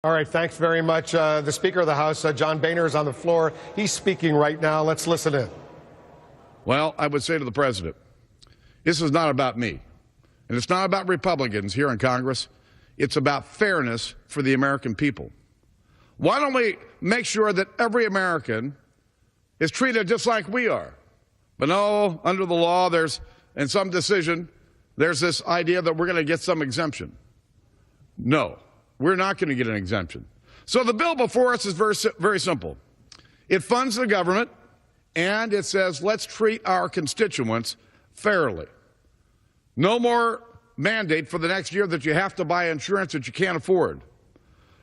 All right, thanks very much. The Speaker of the House, John Boehner, is on the floor. He's speaking right now. Let's listen in. Well, I would say to the President, this is not about me, and it's not about Republicans here in Congress. It's about fairness for the American people. Why don't we make sure that every American is treated just like we are? But no, under the law, in some decision, there's this idea that we're going to get some exemption. No. We're not going to get an exemption. So the bill before us is very simple. It funds the government, and it says let's treat our constituents fairly. No more mandate for the next year that you have to buy insurance that you can't afford.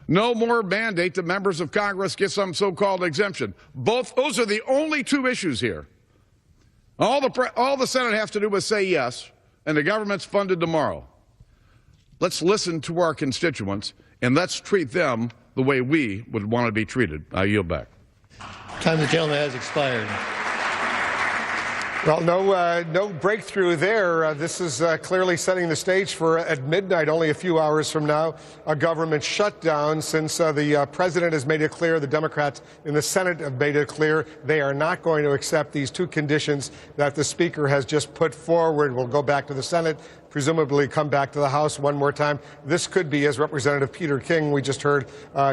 No more mandate that members of Congress get some so-called exemption. Those are the only two issues here. All the Senate has to do is say yes, and the government's funded tomorrow. Let's listen to our constituents, and let's treat them the way we would want to be treated. I yield back. Time of the gentleman has expired. Well, no breakthrough there. This is clearly setting the stage for, at midnight, only a few hours from now, a government shutdown, since the President has made it clear, the Democrats in the Senate have made it clear, they are not going to accept these two conditions that the Speaker has just put forward. We'll go back to the Senate, presumably come back to the House one more time. This could be, as Representative Peter King, we just heard,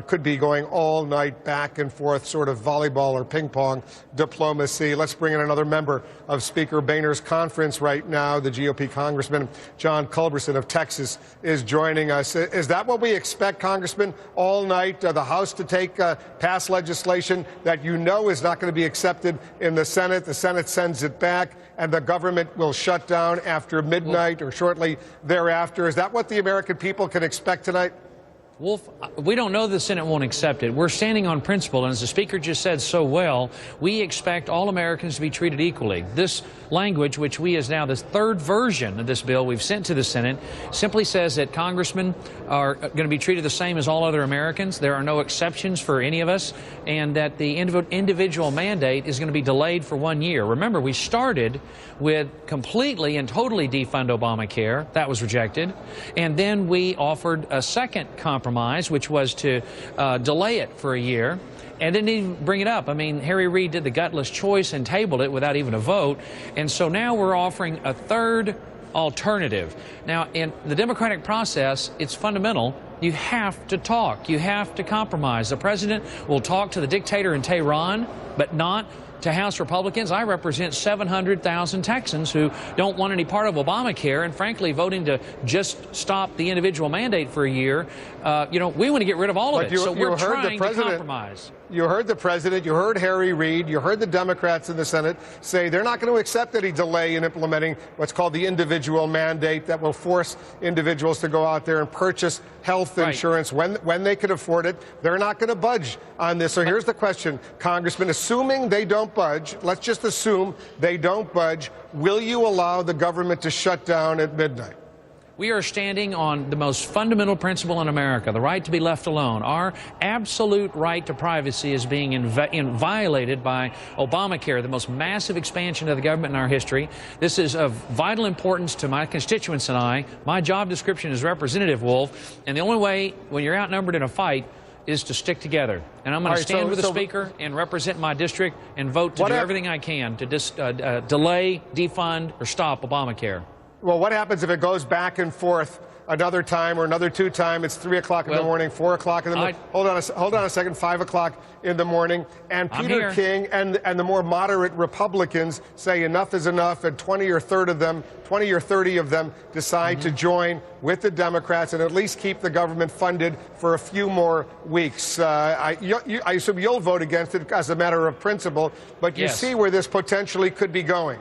could be going all night back and forth, sort of volleyball or ping pong diplomacy. Let's bring in another member of Speaker Boehner's conference right now. The GOP Congressman John Culberson of Texas is joining us. Is that what we expect, Congressman, all night, the House to pass legislation that you know is not going to be accepted in the Senate? The Senate sends it back, and the government will shut down after midnight or shortly thereafter. Is that what the American people can expect tonight? Wolf, we don't know the Senate won't accept it. We're standing on principle, and as the Speaker just said so well, we expect all Americans to be treated equally. This language, which we is now the third version of this bill we've sent to the Senate, simply says that congressmen are going to be treated the same as all other Americans. There are no exceptions for any of us, and that the individual mandate is going to be delayed for 1 year. Remember, we started with completely and totally defund Obamacare. That was rejected. And then we offered a second compromise, which was to delay it for a year, and didn't even bring it up. I mean, Harry Reid did the gutless choice and tabled it without even a vote. And so now we're offering a third alternative. Now, in the democratic process, it's fundamental. You have to talk. You have to compromise. The president will talk to the dictator in Tehran, but not to House Republicans. I represent 700,000 Texans who don't want any part of Obamacare, and frankly, voting to just stop the individual mandate for a year, we want to get rid of all of it. So we're trying to compromise. You heard the President, you heard Harry Reid, you heard the Democrats in the Senate say they're not going to accept any delay in implementing what's called the individual mandate that will force individuals to go out there and purchase health insurance when they can afford it. They're not going to budge on this. So here's the question, Congressman, assuming they don't budge, let's just assume they don't budge, will you allow the government to shut down at midnight? We are standing on the most fundamental principle in America, the right to be left alone. Our absolute right to privacy is being violated by Obamacare, the most massive expansion of the government in our history. This is of vital importance to my constituents and I. My job description is Representative Wolf, and the only way when you're outnumbered in a fight is to stick together. And I'm going to stand with the Speaker and represent my district and vote to do everything I can to delay, defund, or stop Obamacare. Well, what happens if it goes back and forth another time or another two times? It's 3 o'clock in the morning, 4 o'clock in the morning. Hold on a second, 5 o'clock in the morning. And Peter King and the more moderate Republicans say enough is enough, and 20 or 30 of them decide to join with the Democrats and at least keep the government funded for a few more weeks. I assume you'll vote against it as a matter of principle, but you see where this potentially could be going.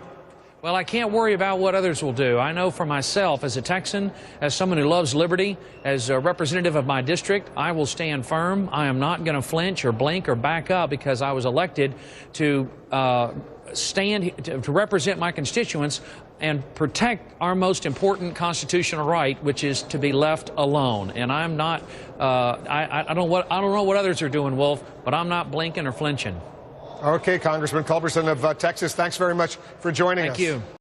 Well, I can't worry about what others will do. I know for myself, as a Texan, as someone who loves liberty, as a representative of my district, I will stand firm. I am not going to flinch or blink or back up because I was elected to to represent my constituents and protect our most important constitutional right, which is to be left alone. And I'm not. I don't know what others are doing, Wolf, but I'm not blinking or flinching. Okay, Congressman Culberson of Texas, thanks very much for joining us. Thank you.